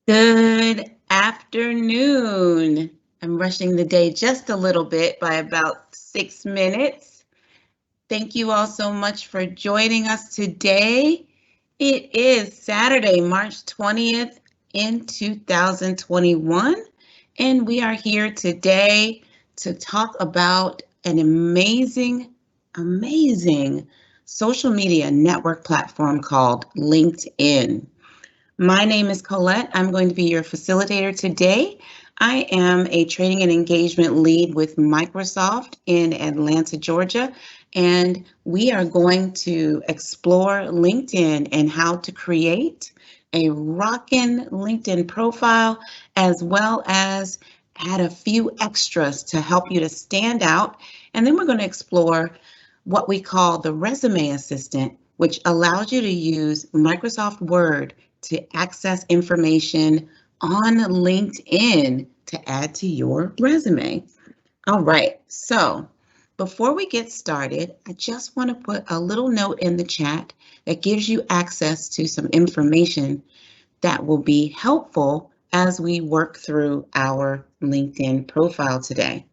Good afternoon. I'm rushing the day just a little bit by about 6 minutes. Thank you all so much for joining us today. It is Saturday, March 20th in 2021, and we are here today to talk about an amazing social media network platform called LinkedIn. My name is Colette. I'm going to be your facilitator today. I am a training and engagement lead with Microsoft in Atlanta, Georgia, and we are going to explore LinkedIn and how to create a rockin' LinkedIn profile, as well as add a few extras to help you to stand out. And then we're going to explore what we call the Resume Assistant, which allows you to use Microsoft Word to access information on LinkedIn to add to your resume. All right, so before we get started, I just want to put a little note in the chat that gives you access to some information that will be helpful as we work through our LinkedIn profile today.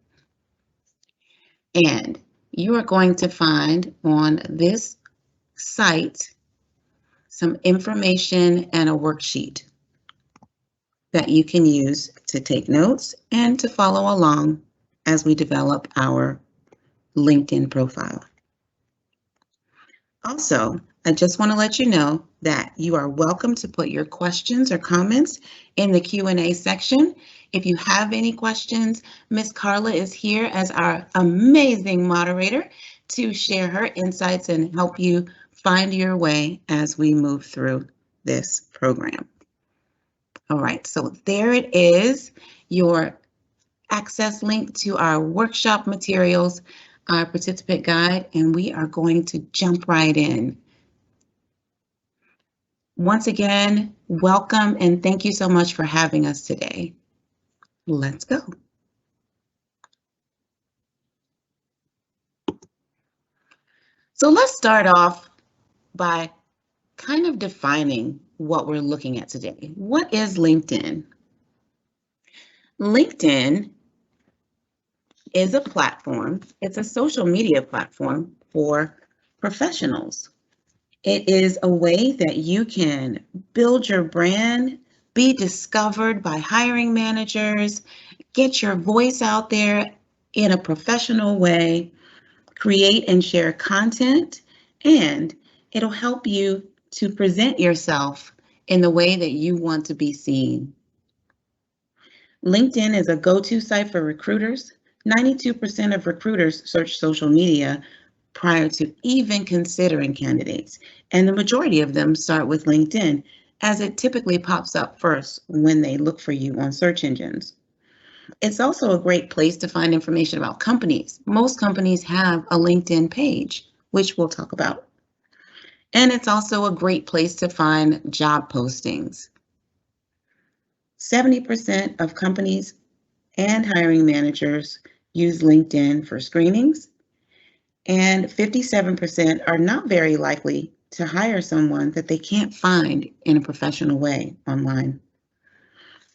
And you are going to find on this site some information and a worksheet that you can use to take notes and to follow along as we develop our LinkedIn profile. Also, I just want to let you know that you are welcome to put your questions or comments in the Q&A section. If you have any questions, Miss Carla is here as our amazing moderator to share her insights and help you find your way as we move through this program. All right, so there it is, your access link to our workshop materials, our participant guide, and we are going to jump right in. Once again, welcome and thank you so much for having us today. Let's go. So let's start off by kind of defining what we're looking at today. What is LinkedIn? LinkedIn is a platform, it's a social media platform for professionals. It is a way that you can build your brand, be discovered by hiring managers, get your voice out there in a professional way, create and share content, and it'll help you to present yourself in the way that you want to be seen. LinkedIn is a go-to site for recruiters. 92% of recruiters search social media prior to even considering candidates, and the majority of them start with LinkedIn, as it typically pops up first when they look for you on search engines. It's also a great place to find information about companies. Most companies have a LinkedIn page, which we'll talk about. And it's also a great place to find job postings. 70% of companies and hiring managers use LinkedIn for screenings, and 57% are not very likely to hire someone that they can't find in a professional way online.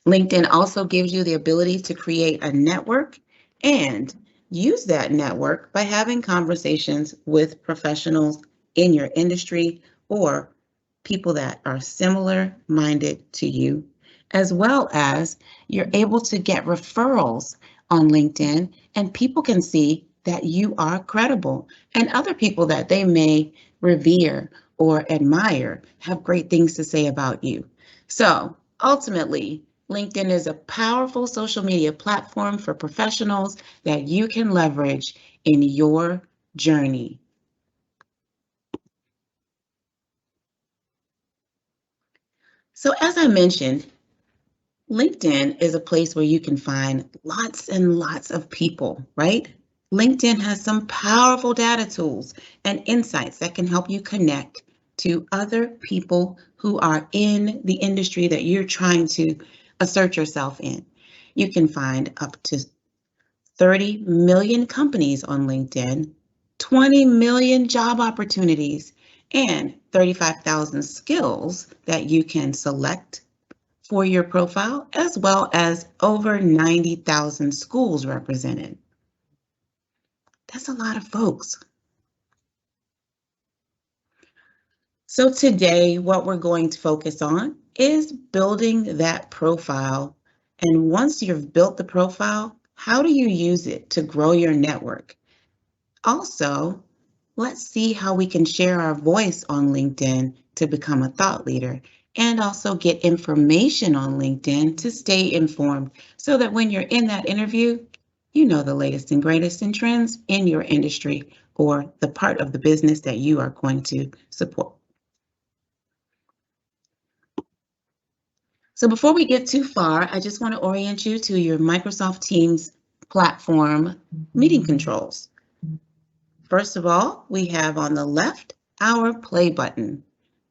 LinkedIn also gives you the ability to create a network and use that network by having conversations with professionals in your industry or people that are similar minded to you, as well as you're able to get referrals on LinkedIn, and people can see that you are credible, and other people that they may revere or admire have great things to say about you. So ultimately, LinkedIn is a powerful social media platform for professionals that you can leverage in your journey. So as I mentioned, LinkedIn is a place where you can find lots and lots of people, right? LinkedIn has some powerful data tools and insights that can help you connect to other people who are in the industry that you're trying to assert yourself in. You can find up to 30 million companies on LinkedIn, 20 million job opportunities, and 35,000 skills that you can select for your profile, as well as over 90,000 schools represented. That's a lot of folks. So today, what we're going to focus on is building that profile. And once you've built the profile, how do you use it to grow your network? Also, let's see how we can share our voice on LinkedIn to become a thought leader and also get information on LinkedIn to stay informed so that when you're in that interview, you know the latest and greatest in trends in your industry or the part of the business that you are going to support. So before we get too far, I just want to orient you to your Microsoft Teams platform meeting controls. First of all, we have on the left our play button.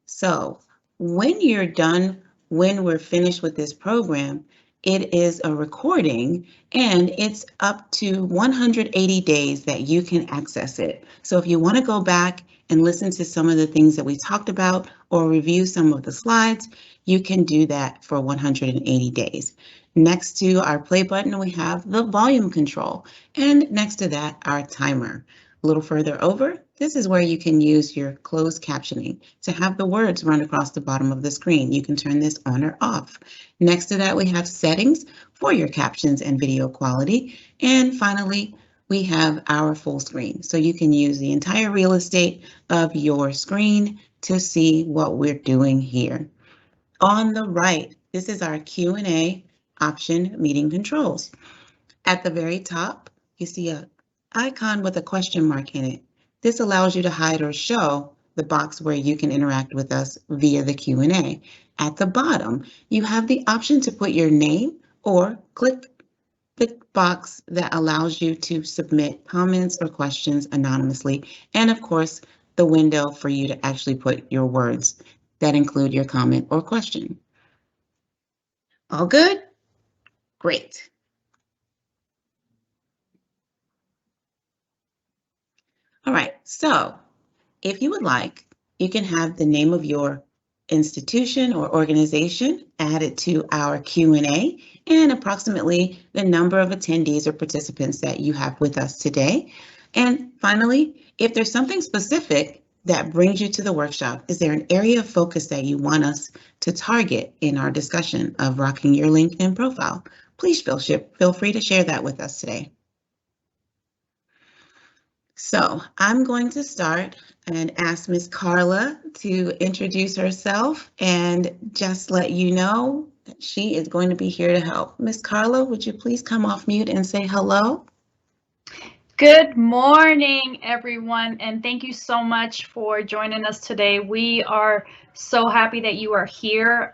So when you're done, when we're finished with this program, it is a recording and it's up to 180 days that you can access it. So if you want to go back and listen to some of the things that we talked about or review some of the slides, you can do that for 180 days. Next to our play button, we have the volume control, and next to that, our timer. A little further over, this is where you can use your closed captioning to have the words run across the bottom of the screen. You can turn this on or off. Next to that, we have settings for your captions and video quality. And finally, we have our full screen. So you can use the entire real estate of your screen to see what we're doing here. On the right, this is our Q&A option meeting controls. At the very top, you see an icon with a question mark in it. This allows you to hide or show the box where you can interact with us via the Q&A. At the bottom, you have the option to put your name or click the box that allows you to submit comments or questions anonymously, and of course, the window for you to actually put your words that include your comment or question. All good? Great. All right, so if you would like, you can have the name of your institution or organization added to our Q&A and approximately the number of attendees or participants that you have with us today. And finally, if there's something specific that brings you to the workshop, is there an area of focus that you want us to target in our discussion of rocking your LinkedIn profile? Please feel free to share that with us today. So I'm going to start and ask Ms. Carla to introduce herself and just let you know that she is going to be here to help. Ms. Carla, would you please come off mute and say hello? Good morning, everyone, and thank you so much for joining us today. We are so happy that you are here.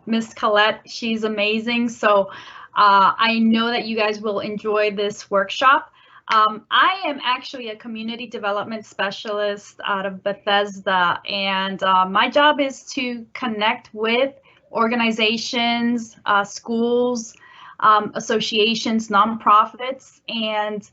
Miss Colette, she's amazing. So I know that you guys will enjoy this workshop. I am actually a community development specialist out of Bethesda, and my job is to connect with organizations, schools, associations, nonprofits, and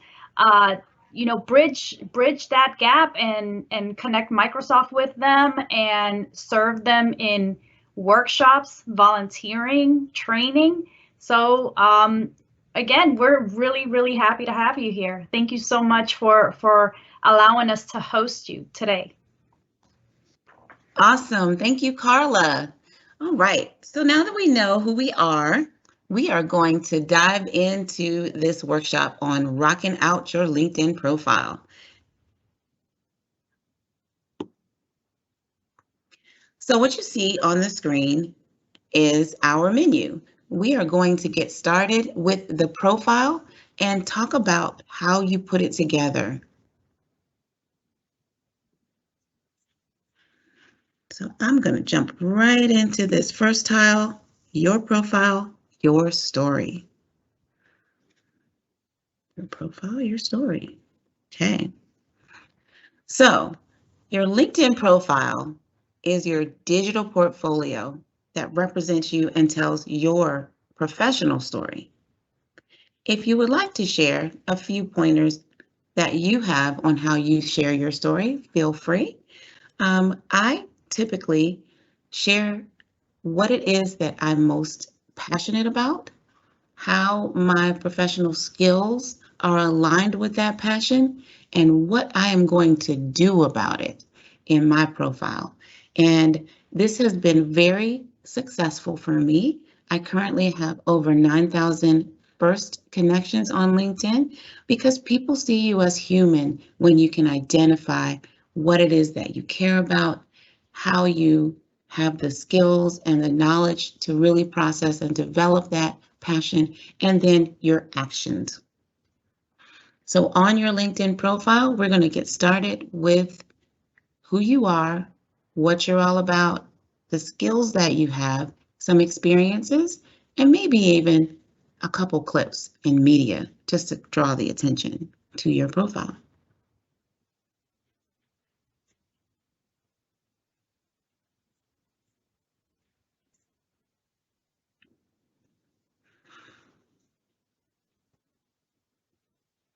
bridge that gap and connect Microsoft with them and serve them in workshops, volunteering, training. So again, we're really happy to have you here. Thank you so much for allowing us to host you today. Awesome. Thank you, Carla. All right. So now that we know who we are going to dive into this workshop on rocking out your LinkedIn profile. So what you see on the screen is our menu. We are going to get started with the profile and talk about how you put it together. So I'm going to jump right into this first tile, your profile, your story. Your profile, your story. Okay. So your LinkedIn profile is your digital portfolio that represents you and tells your professional story. If you would like to share a few pointers that you have on how you share your story, feel free. I typically share what it is that I'm most passionate about, how my professional skills are aligned with that passion, and what I am going to do about it in my profile. And this has been very successful for me. I currently have over 9,000 first connections on LinkedIn because people see you as human when you can identify what it is that you care about, how you have the skills and the knowledge to really process and develop that passion, and then your actions. So on your LinkedIn profile, we're going to get started with who you are, what you're all about, the skills that you have, some experiences, and maybe even a couple clips in media just to draw the attention to your profile.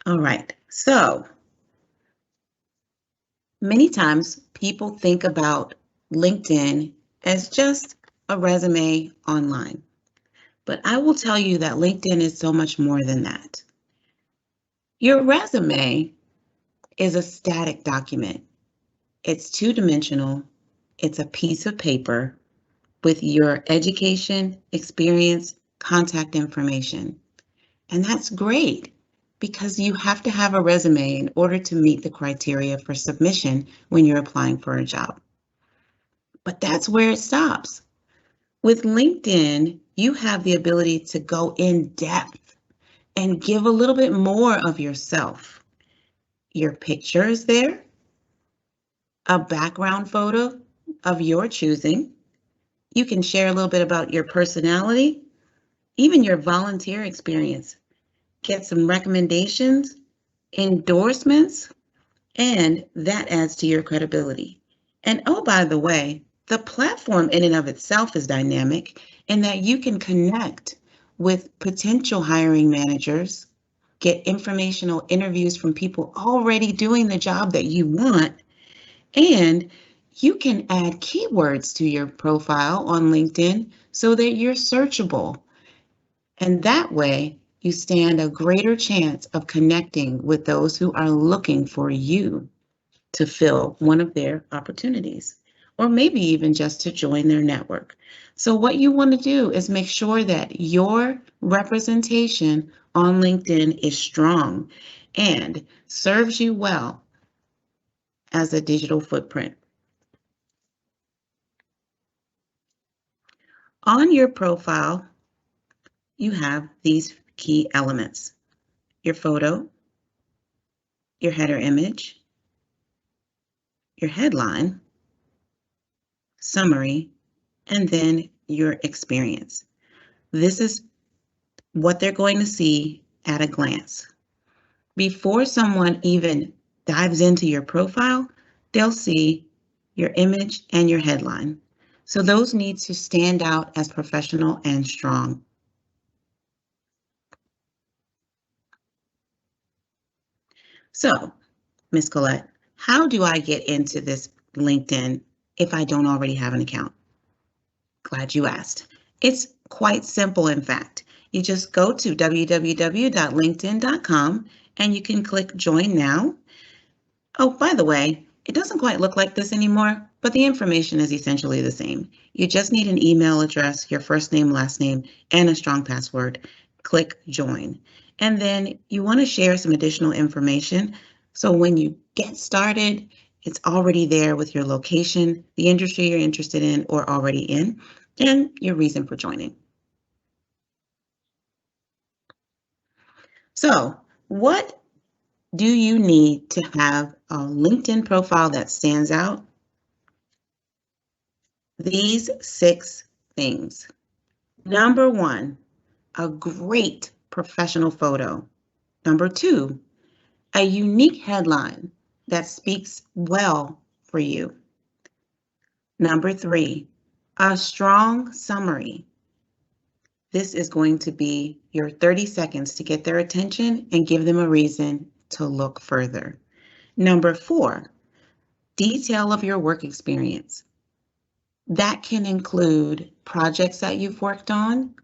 All right, so many times people think about LinkedIn as just a resume online. But I will tell you that LinkedIn is so much more than that. Your resume is a static document. It's two-dimensional. It's a piece of paper with your education, experience, contact information. And that's great because you have to have a resume in order to meet the criteria for submission when you're applying for a job. But that's where it stops. With LinkedIn, you have the ability to go in depth and give a little bit more of yourself. Your picture is there, a background photo of your choosing. You can share a little bit about your personality, even your volunteer experience. Get some recommendations, endorsements, and that adds to your credibility. And oh, by the way, the platform in and of itself is dynamic in that you can connect with potential hiring managers, get informational interviews from people already doing the job that you want, and you can add keywords to your profile on LinkedIn so that you're searchable. And that way, you stand a greater chance of connecting with those who are looking for you to fill one of their opportunities, or maybe even just to join their network. So what you want to do is make sure that your representation on LinkedIn is strong and serves you well as a digital footprint. On your profile, you have these key elements: your photo, your header image, your headline, summary, and then your experience. This is what they're going to see at a glance. Before someone even dives into your profile, they'll see your image and your headline. So those need to stand out as professional and strong. So, Ms. Colette, how do I get into this LinkedIn if I don't already have an account? Glad you asked. It's quite simple, in fact. You just go to www.linkedin.com and you can click Join Now. Oh, by the way, it doesn't quite look like this anymore, but the information is essentially the same. You just need an email address, your first name, last name, and a strong password. Click Join. And then you want to share some additional information. So when you get started, it's already there with your location, the industry you're interested in or already in, and your reason for joining. So what do you need to have a LinkedIn profile that stands out? These 6 things. Number 1, a great professional photo. Number 2, a unique headline that speaks well for you. Number 3, a strong summary. This is going to be your 30 seconds to get their attention and give them a reason to look further. Number 4, detail of your work experience. That can include projects that you've worked on,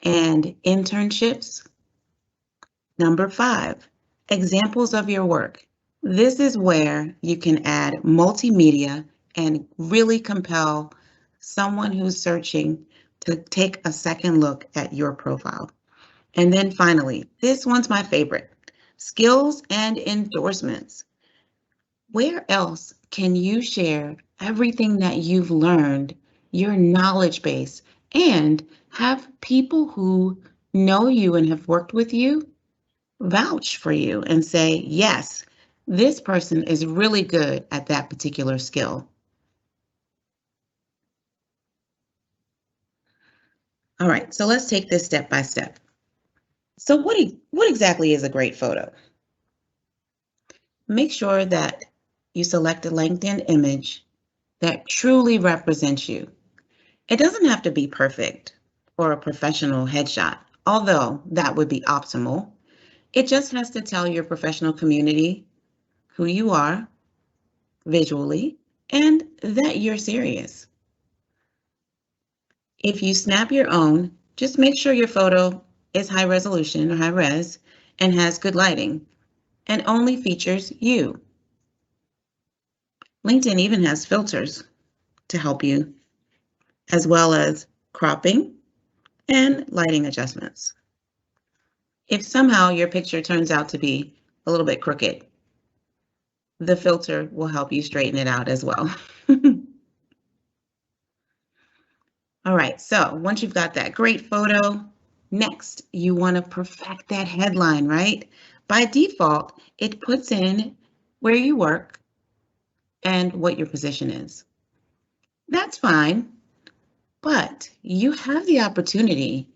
and internships. Number 5, examples of your work. This is where you can add multimedia and really compel someone who's searching to take a second look at your profile. And then finally, this one's my favorite, skills and endorsements. Where else can you share everything that you've learned, your knowledge base, and have people who know you and have worked with you vouch for you and say, yes, this person is really good at that particular skill. All right, so let's take this step by step. So what exactly is a great photo? Make sure that you select a LinkedIn image that truly represents you. It doesn't have to be perfect or a professional headshot, although that would be optimal. It just has to tell your professional community who you are visually and that you're serious. If you snap your own, just make sure your photo is high resolution or high res and has good lighting and only features you. LinkedIn even has filters to help you, as well as cropping and lighting adjustments. If somehow your picture turns out to be a little bit crooked, the filter will help you straighten it out as well. All right, so once you've got that great photo, next you want to perfect that headline, right? By default, it puts in where you work and what your position is. That's fine, but you have the opportunity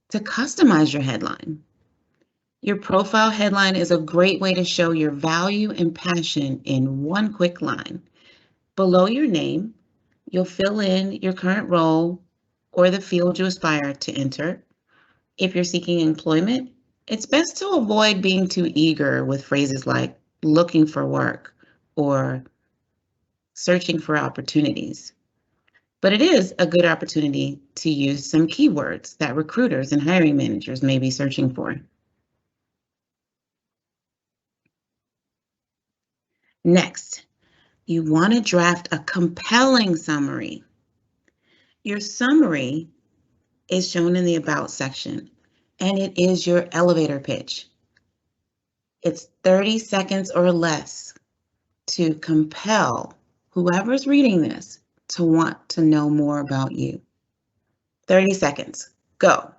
to customize your headline. Your profile headline is a great way to show your value and passion in one quick line. Below your name, you'll fill in your current role or the field you aspire to enter. If you're seeking employment, it's best to avoid being too eager with phrases like looking for work or searching for opportunities. But it is a good opportunity to use some keywords that recruiters and hiring managers may be searching for. Next, you want to draft a compelling summary. Your summary is shown in the About section, and it is your elevator pitch. It's 30 seconds or less to compel whoever's reading this to want to know more about you. 30 seconds, go.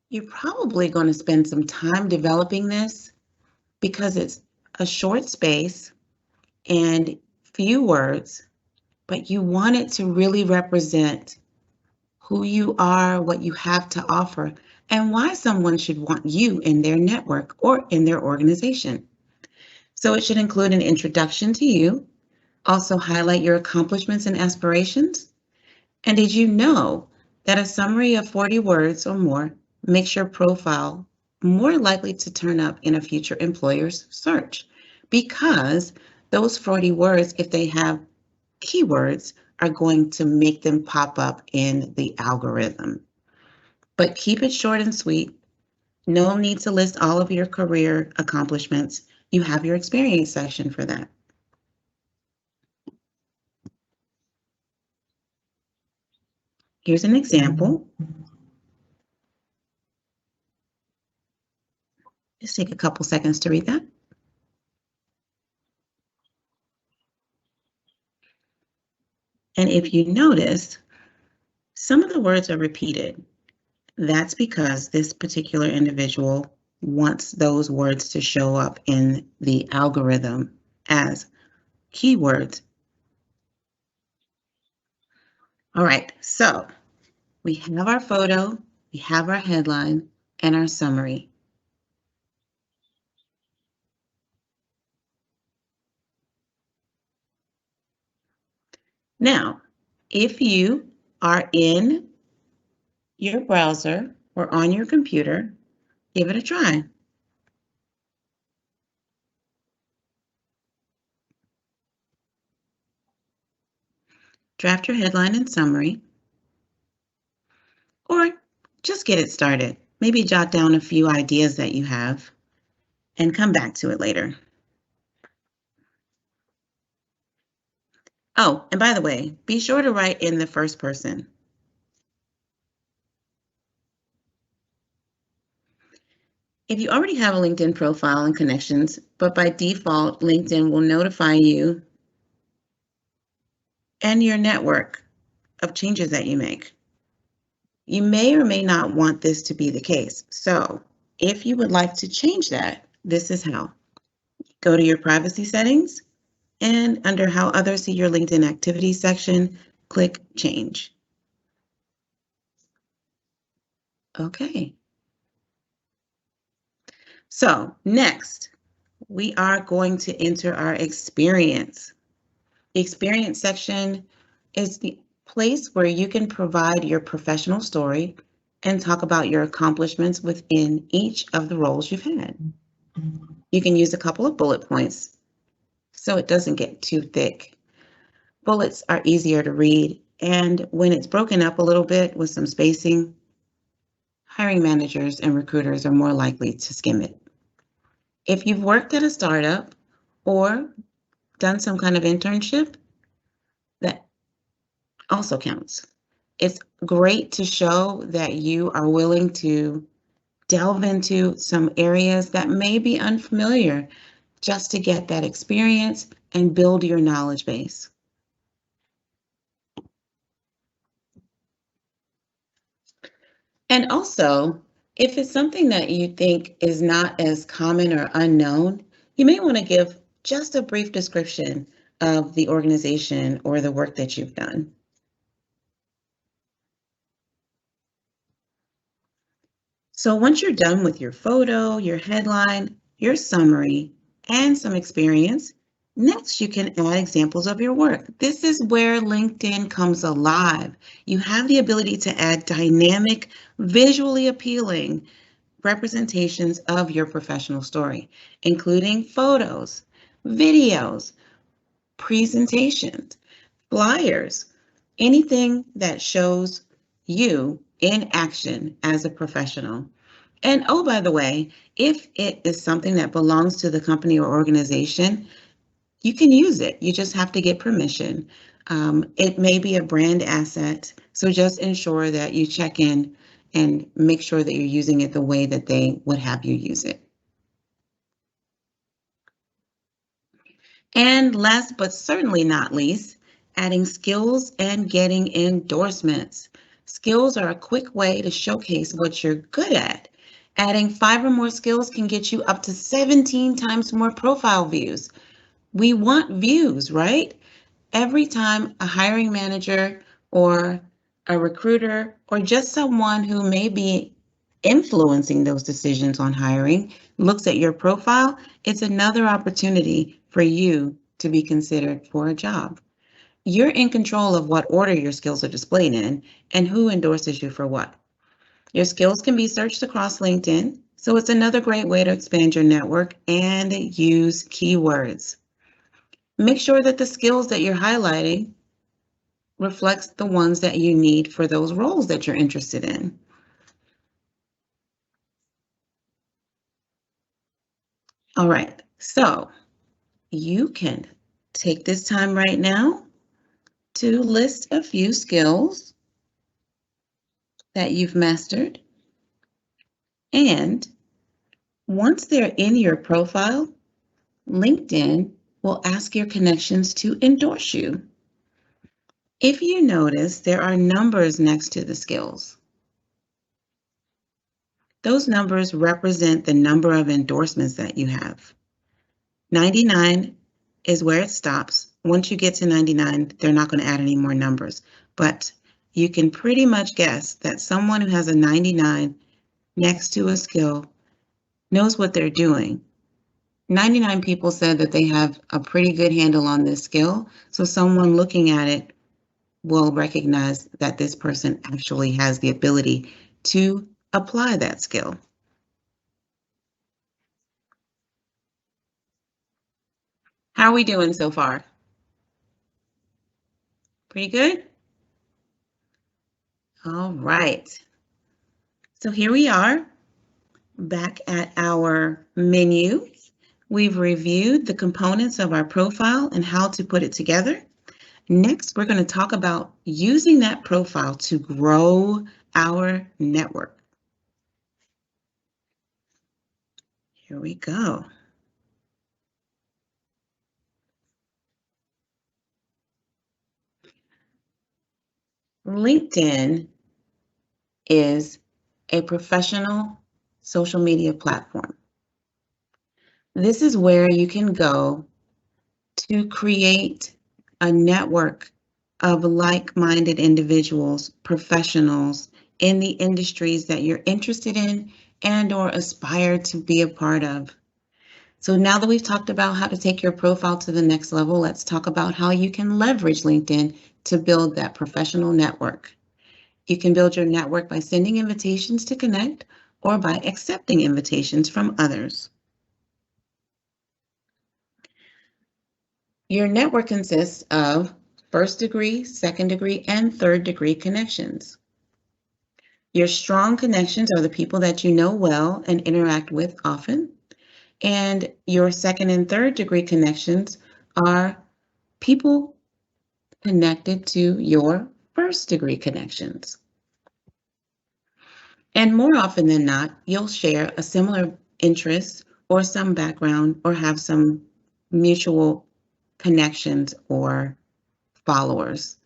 You're probably going to spend some time developing this because it's a short space and few words, but you want it to really represent who you are, what you have to offer, and why someone should want you in their network or in their organization. So it should include an introduction to you, also highlight your accomplishments and aspirations. And did you know that a summary of 40 words or more makes your profile more likely to turn up in a future employer's search? Because those 40 words, if they have keywords, are going to make them pop up in the algorithm. But keep it short and sweet. No need to list all of your career accomplishments. You have your experience section for that. Here's an example. Just take a couple seconds to read that. And if you notice, some of the words are repeated. That's because this particular individual wants those words to show up in the algorithm as keywords. All right, so we have our photo, we have our headline, and our summary. Now, if you are in your browser or on your computer, give it a try. Draft your headline and summary. let's get it started. Maybe jot down a few ideas that you have and come back to it later. Oh, and by the way, be sure to write in the first person. If you already have a LinkedIn profile and connections, but by default, LinkedIn will notify you and your network of changes that you make. You may or may not want this to be the case. So if you would like to change that, this is how. Go to your privacy settings and under how others see your LinkedIn activity section, click change. Okay. So next, we are going to enter our experience. The experience section is the place where you can provide your professional story and talk about your accomplishments within each of the roles you've had. You can use a couple of bullet points so it doesn't get too thick. Bullets are easier to read, and when it's broken up a little bit with some spacing, hiring managers and recruiters are more likely to skim it. If you've worked at a startup or done some kind of internship, that also counts. It's great to show that you are willing to delve into some areas that may be unfamiliar just to get that experience and build your knowledge base. And also, if it's something that you think is not as common or unknown, you may want to give just a brief description of the organization or the work that you've done. So once you're done with your photo, your headline, your summary, and some experience, next you can add examples of your work. This is where LinkedIn comes alive. You have the ability to add dynamic, visually appealing representations of your professional story, including photos, videos, presentations, flyers, anything that shows you in action as a professional. And oh, by the way, if it is something that belongs to the company or organization, you can use it. You just have to get permission. It may be a brand asset, so just ensure that you check in and make sure that you're using it the way that they would have you use it. And last but certainly not least, adding skills and getting endorsements. Skills are a quick way to showcase what you're good at. Adding 5 or more skills can get you up to 17 times more profile views. We want views, right? Every time a hiring manager or a recruiter or just someone who may be influencing those decisions on hiring looks at your profile, it's another opportunity for you to be considered for a job. You're in control of what order your skills are displayed in and who endorses you for what. Your skills can be searched across LinkedIn, so it's another great way to expand your network and use keywords. Make sure that the skills that you're highlighting reflects the ones that you need for those roles that you're interested in. All right, so you can take this time right now to list a few skills that you've mastered. And once they're in your profile, LinkedIn will ask your connections to endorse you. If you notice, there are numbers next to the skills. Those numbers represent the number of endorsements that you have. 99 is where it stops. Once you get to 99, they're not going to add any more numbers. But you can pretty much guess that someone who has a 99 next to a skill knows what they're doing. 99 people said that they have a pretty good handle on this skill, so someone looking at it will recognize that this person actually has the ability to apply that skill. How are we doing so far? Pretty good? All right. So here we are back at our menu. We've reviewed the components of our profile and how to put it together. Next, we're going to talk about using that profile to grow our network. Here we go. LinkedIn is a professional social media platform. This is where you can go to create a network of like-minded individuals, professionals in the industries that you're interested in and or aspire to be a part of. So now that we've talked about how to take your profile to the next level, let's talk about how you can leverage LinkedIn to build that professional network. You can build your network by sending invitations to connect or by accepting invitations from others. Your network consists of first degree, second degree, and third degree connections. Your strong connections are the people that you know well and interact with often. And your second and third degree connections are people connected to your first degree connections. And more often than not, you'll share a similar interest or some background or have some mutual connections or followers.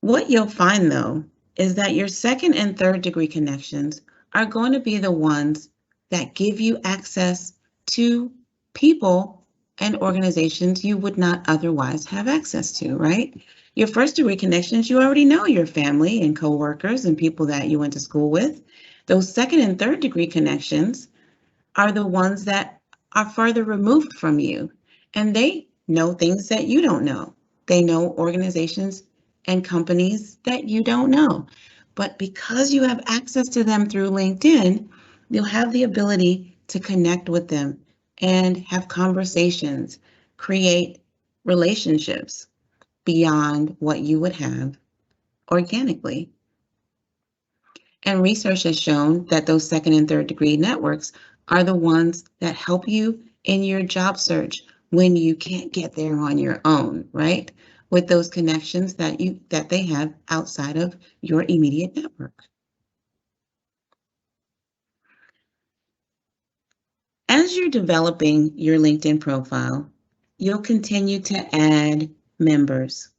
What you'll find, though, is that your second and third degree connections are going to be the ones that give you access to people and organizations you would not otherwise have access to, right? Your first degree connections, you already know your family and coworkers and people that you went to school with. Those second and third degree connections are the ones that are further removed from you, and they know things that you don't know. They know organizations and companies that you don't know. But because you have access to them through LinkedIn, you'll have the ability to connect with them and have conversations, create relationships beyond what you would have organically. And research has shown that those second and third degree networks are the ones that help you in your job search when you can't get there on your own, right? With those connections that they have outside of your immediate network. As you're developing your LinkedIn profile, you'll continue to add members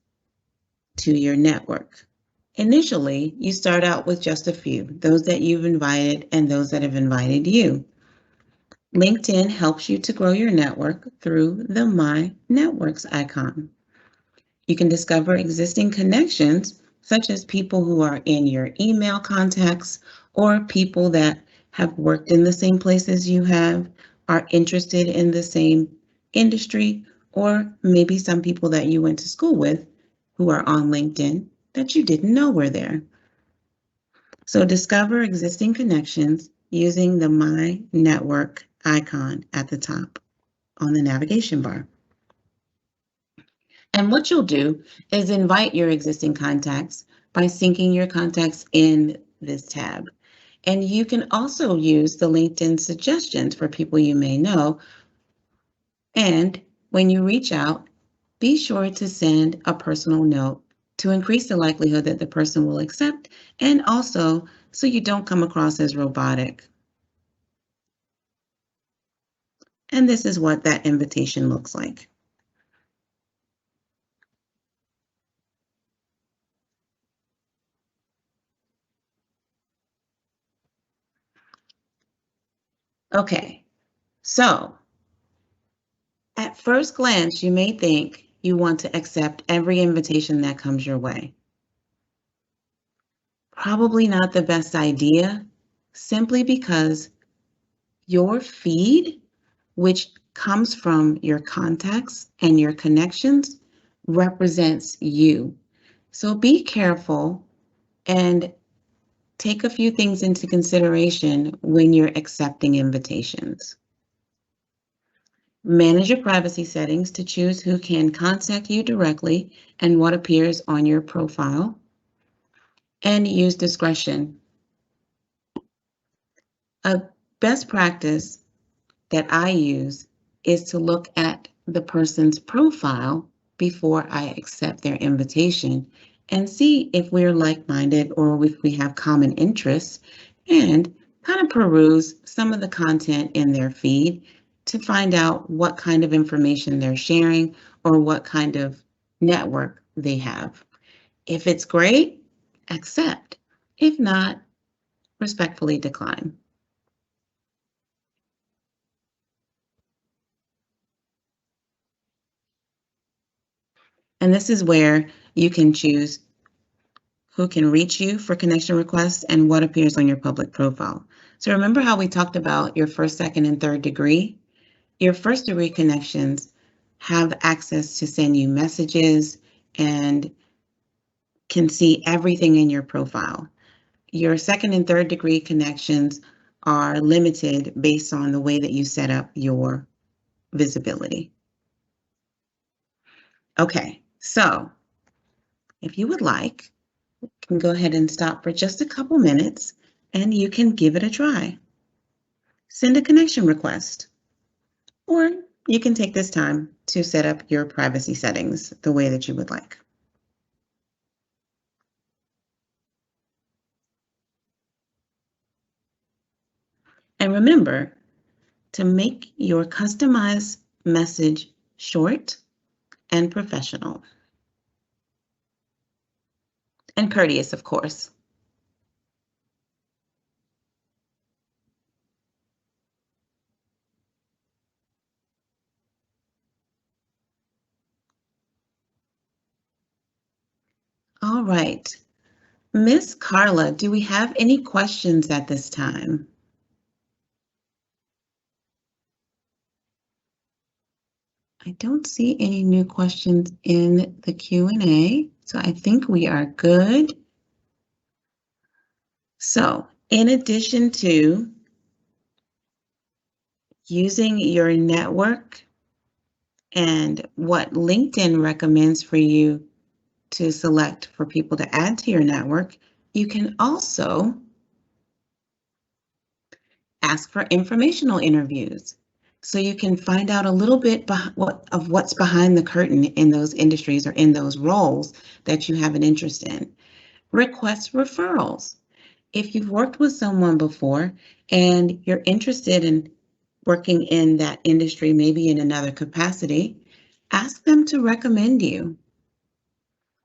to your network. Initially, you start out with just a few, those that you've invited and those that have invited you. LinkedIn helps you to grow your network through the My Networks icon. You can discover existing connections, such as people who are in your email contacts or people that have worked in the same place as you have, are interested in the same industry, or maybe some people that you went to school with who are on LinkedIn that you didn't know were there. So discover existing connections using the My Network icon at the top on the navigation bar. And what you'll do is invite your existing contacts by syncing your contacts in this tab. And you can also use the LinkedIn suggestions for people you may know. And when you reach out, be sure to send a personal note to increase the likelihood that the person will accept, and also so you don't come across as robotic. And this is what that invitation looks like. Okay, so at first glance, you may think you want to accept every invitation that comes your way. Probably not the best idea, simply because your feed, which comes from your contacts and your connections, represents you. So be careful and take a few things into consideration when you're accepting invitations. Manage your privacy settings to choose who can contact you directly and what appears on your profile. and use discretion. A best practice that I use is to look at the person's profile before I accept their invitation and see if we're like-minded or if we have common interests, and kind of peruse some of the content in their feed to find out what kind of information they're sharing or what kind of network they have. If it's great, accept. If not, respectfully decline. And this is where you can choose who can reach you for connection requests and what appears on your public profile. So remember how we talked about your first, second, and third degree? Your first degree connections have access to send you messages and can see everything in your profile. Your second and third degree connections are limited based on the way that you set up your visibility. Okay, so if you would like, you can go ahead and stop for just a couple minutes and you can give it a try. Send a connection request, or you can take this time to set up your privacy settings the way that you would like. And remember to make your customized message short and professional. And courteous, of course. All right. Miss Carla, do we have any questions at this time? I don't see any new questions in the Q&A, so I think we are good. So, in addition to using your network and what LinkedIn recommends for you to select for people to add to your network, you can also ask for informational interviews. So you can find out a little bit of what's behind the curtain in those industries or in those roles that you have an interest in. Request referrals. If you've worked with someone before and you're interested in working in that industry, maybe in another capacity, ask them to recommend you.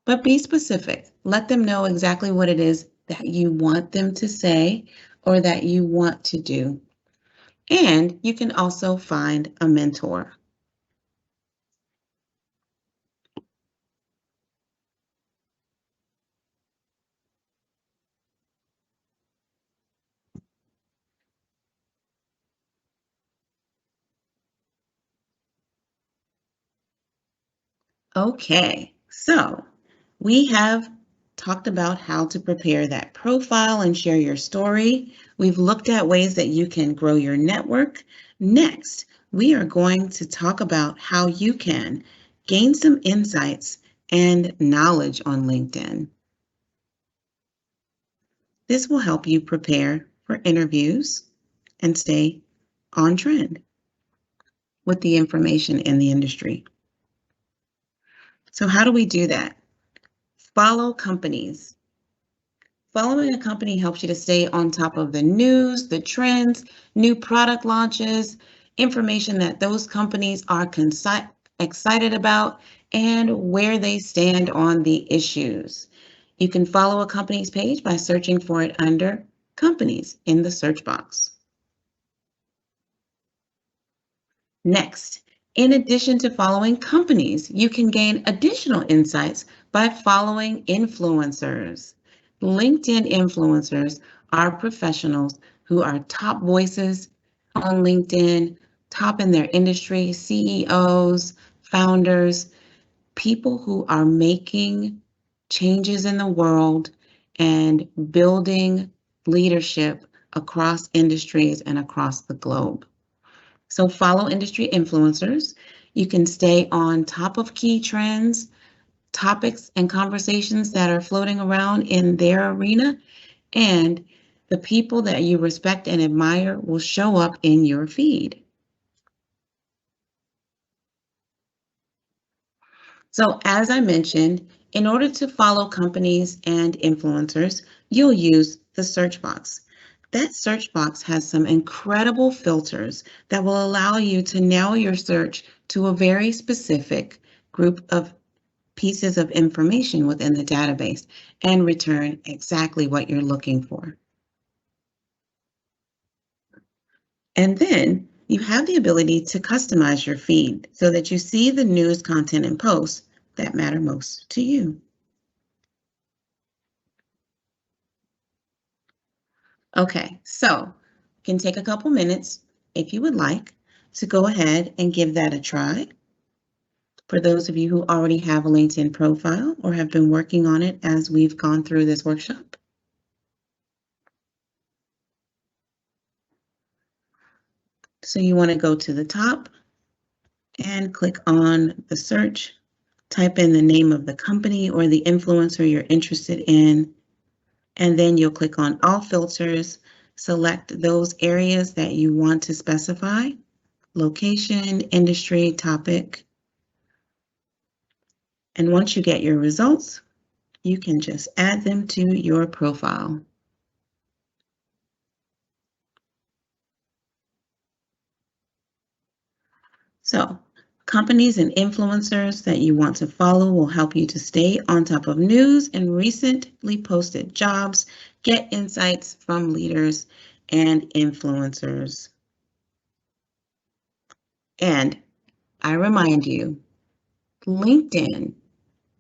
But be specific. Let them know exactly what it is that you want them to say or that you want to do. And you can also find a mentor. Okay, so we have talked about how to prepare that profile and share your story. We've looked at ways that you can grow your network. Next, we are going to talk about how you can gain some insights and knowledge on LinkedIn. This will help you prepare for interviews and stay on trend with the information in the industry. So how do we do that? Follow companies. Following a company helps you to stay on top of the news, the trends, new product launches, information that those companies are excited about, and where they stand on the issues. You can follow a company's page by searching for it under companies in the search box. Next, in addition to following companies, you can gain additional insights by following influencers. LinkedIn influencers are professionals who are top voices on LinkedIn, top in their industry, CEOs, founders, people who are making changes in the world and building leadership across industries and across the globe. So follow industry influencers. You can stay on top of key trends topics and conversations that are floating around in their arena, and the people that you respect and admire will show up in your feed. So as I mentioned, in order to follow companies and influencers, you'll use the search box. That search box has some incredible filters that will allow you to narrow your search to a very specific group of pieces of information within the database and return exactly what you're looking for. And then you have the ability to customize your feed so that you see the news content and posts that matter most to you. Okay, so you can take a couple minutes if you would like to go ahead and give that a try. For those of you who already have a LinkedIn profile or have been working on it as we've gone through this workshop. So you want to go to the top and click on the search, type in the name of the company or the influencer you're interested in, and then you'll click on all filters, select those areas that you want to specify, location, industry, topic. And once you get your results, you can just add them to your profile. So, companies and influencers that you want to follow will help you to stay on top of news and recently posted jobs, get insights from leaders and influencers. And I remind you, LinkedIn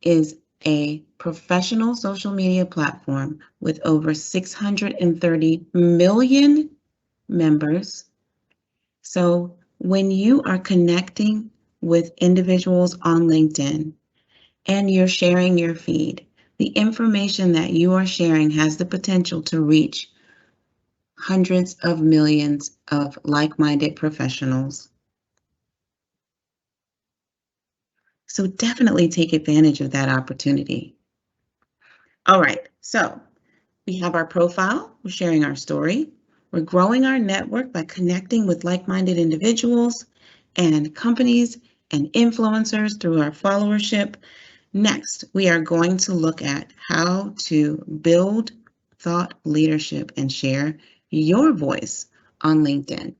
is a professional social media platform with over 630 million members. So when you are connecting with individuals on LinkedIn and you're sharing your feed, the information that you are sharing has the potential to reach hundreds of millions of like-minded professionals. So definitely take advantage of that opportunity. All right, so we have our profile, we're sharing our story, we're growing our network by connecting with like-minded individuals and companies and influencers through our followership. Next, we are going to look at how to build thought leadership and share your voice on LinkedIn.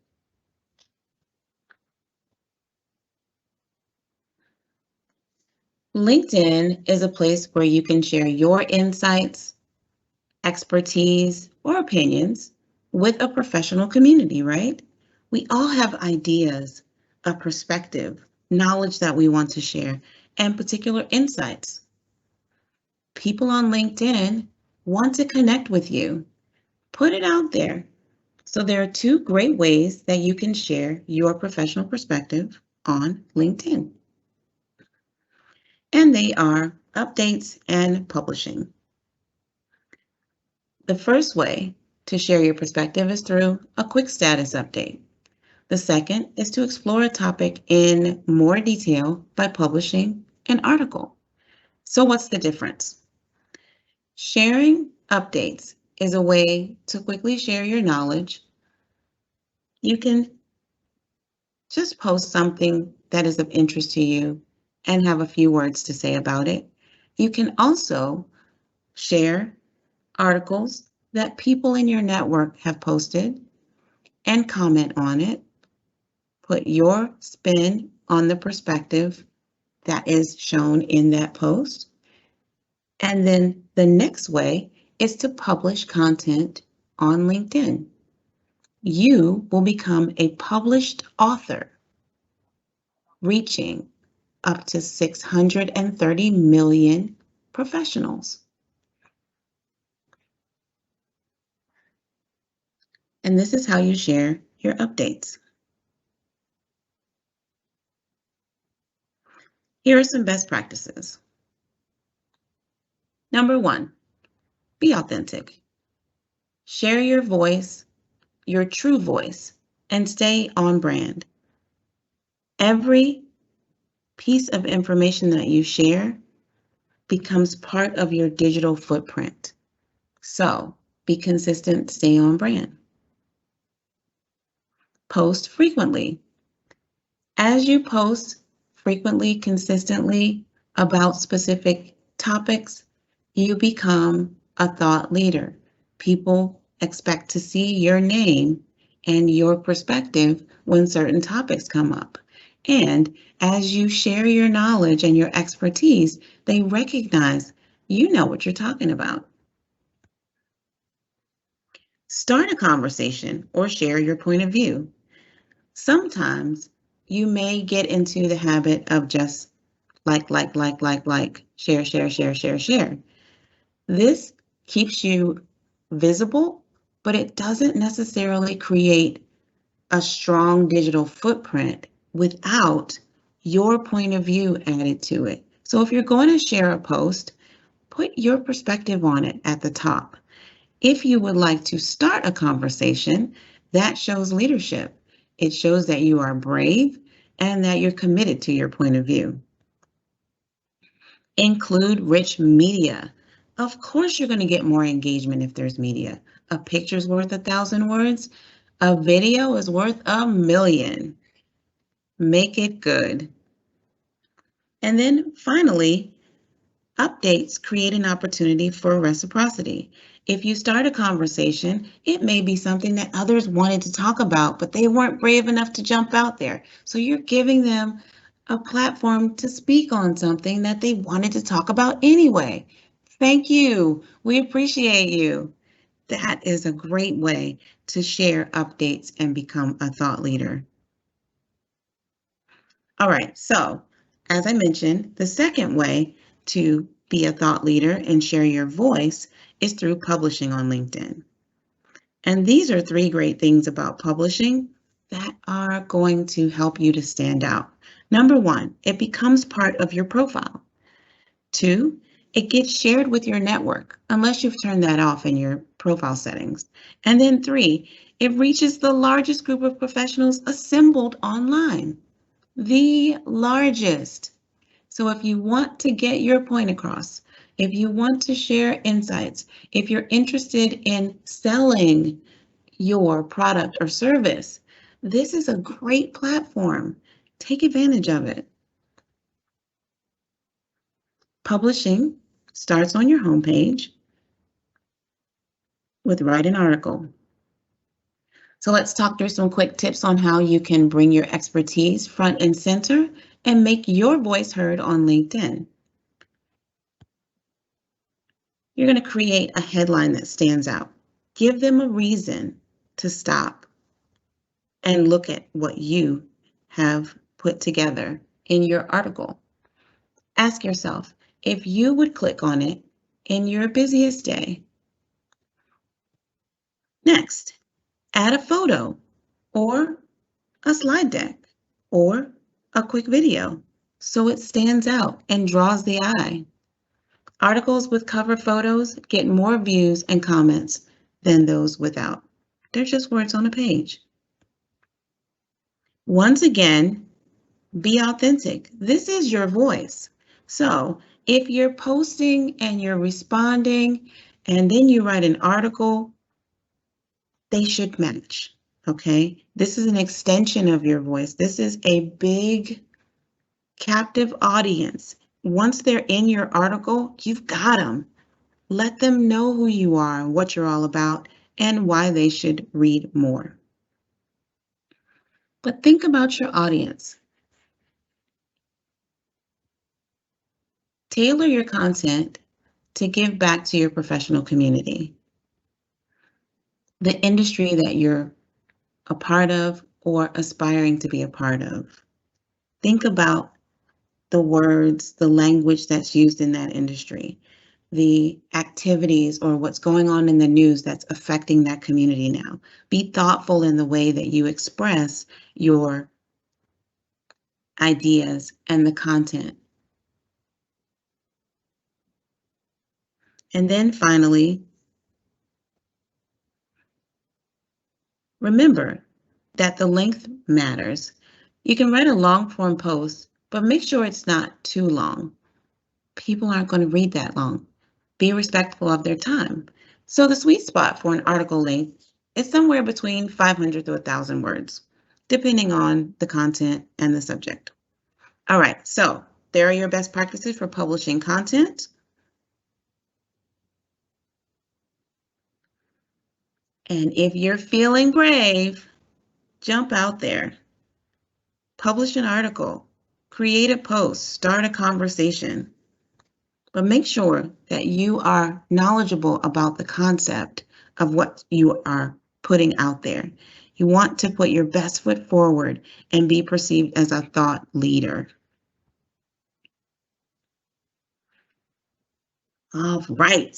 LinkedIn is a place where you can share your insights, expertise, or opinions with a professional community, right? We all have ideas, a perspective, knowledge that we want to share, and particular insights. People on LinkedIn want to connect with you. Put it out there. So there are two great ways that you can share your professional perspective on LinkedIn. And they are updates and publishing. The first way to share your perspective is through a quick status update. The second is to explore a topic in more detail by publishing an article. So what's the difference? Sharing updates is a way to quickly share your knowledge. You can just post something that is of interest to you and have a few words to say about it. You can also share articles that people in your network have posted and comment on it. Put your spin on the perspective that is shown in that post. And then the next way is to publish content on LinkedIn. You will become a published author, reaching up to 630 million professionals. And this is how you share your updates. Here are some best practices. Number one, be authentic. Share your voice, your true voice, and stay on brand. Every piece of information that you share becomes part of your digital footprint. So be consistent, stay on brand. Post frequently. As you post frequently, consistently about specific topics, you become a thought leader. People expect to see your name and your perspective when certain topics come up. And as you share your knowledge and your expertise, they recognize you know what you're talking about. Start a conversation or share your point of view. Sometimes you may get into the habit of just like, share, share, share, share, share. This keeps you visible, but it doesn't necessarily create a strong digital footprint without your point of view added to it. So if you're going to share a post, put your perspective on it at the top. If you would like to start a conversation, that shows leadership. It shows that you are brave and that you're committed to your point of view. Include rich media. Of course, you're going to get more engagement if there's media. A picture's worth 1,000 words. A video is worth 1,000,000. Make it good. And then finally, updates create an opportunity for reciprocity. If you start a conversation, it may be something that others wanted to talk about, but they weren't brave enough to jump out there. So you're giving them a platform to speak on something that they wanted to talk about anyway. Thank you. We appreciate you. That is a great way to share updates and become a thought leader. All right, so as I mentioned, the second way to be a thought leader and share your voice is through publishing on LinkedIn. And these are 3 great things about publishing that are going to help you to stand out. Number 1, it becomes part of your profile. 2, it gets shared with your network, unless you've turned that off in your profile settings. And then 3, it reaches the largest group of professionals assembled online. The largest. So if you want to get your point across, if you want to share insights, if you're interested in selling your product or service, this is a great platform. Take advantage of it. Publishing starts on your homepage with Write an Article. So let's talk through some quick tips on how you can bring your expertise front and center and make your voice heard on LinkedIn. You're going to create a headline that stands out. Give them a reason to stop and look at what you have put together in your article. Ask yourself if you would click on it in your busiest day. Next, add a photo or a slide deck or a quick video so it stands out and draws the eye. Articles with cover photos get more views and comments than those without. They're just words on a page. Once again, be authentic. This is your voice. So if you're posting and you're responding and then you write an article, they should match, okay? This is an extension of your voice. This is a big captive audience. Once they're in your article, you've got them. Let them know who you are and what you're all about and why they should read more. But think about your audience. Tailor your content to give back to your professional community, the industry that you're a part of or aspiring to be a part of. Think about the words, the language that's used in that industry, the activities or what's going on in the news that's affecting that community now. Be thoughtful in the way that you express your ideas and the content. And then finally, remember that the length matters. You can write a long form post, but make sure it's not too long. People aren't going to read that long. Be respectful of their time. So the sweet spot for an article length is somewhere between 500 to 1,000 words, depending on the content and the subject. All right, so there are your best practices for publishing content. And if you're feeling brave, jump out there. Publish an article, create a post, start a conversation. But make sure that you are knowledgeable about the concept of what you are putting out there. You want to put your best foot forward and be perceived as a thought leader. All right.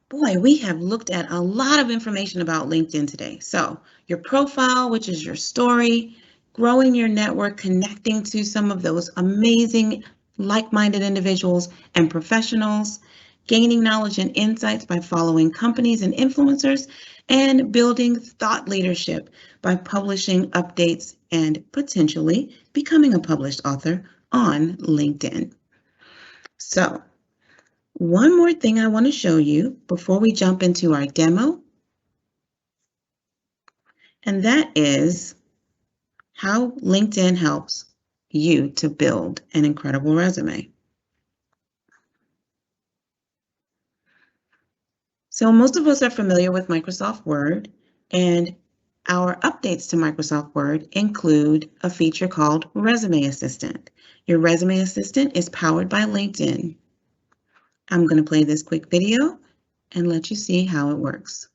Boy, we have looked at a lot of information about LinkedIn today. So your profile, which is your story, growing your network, connecting to some of those amazing like-minded individuals and professionals, gaining knowledge and insights by following companies and influencers, and building thought leadership by publishing updates and potentially becoming a published author on LinkedIn. So one more thing I want to show you before we jump into our demo, and that is how LinkedIn helps you to build an incredible resume. So most of us are familiar with Microsoft Word, and our updates to Microsoft Word include a feature called Resume Assistant. Your Resume Assistant is powered by LinkedIn. I'm going to play this quick video and let you see how it works.